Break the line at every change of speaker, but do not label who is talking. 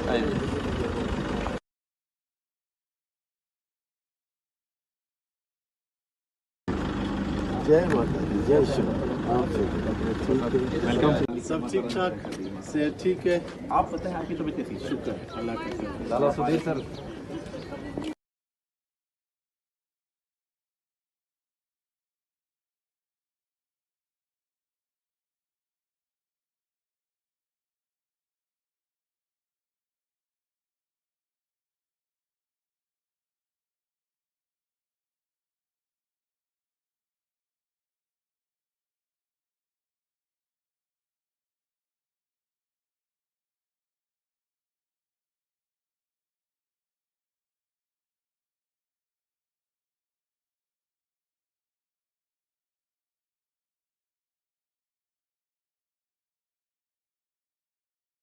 जय माता दी, जय शिव। आप
वेलकम। सब ठीक ठाक, सेहत ठीक है?
आप बताएं आपकी तबीयत कैसी?
शुक्र अल्लाह का।
लाला सुधीर सर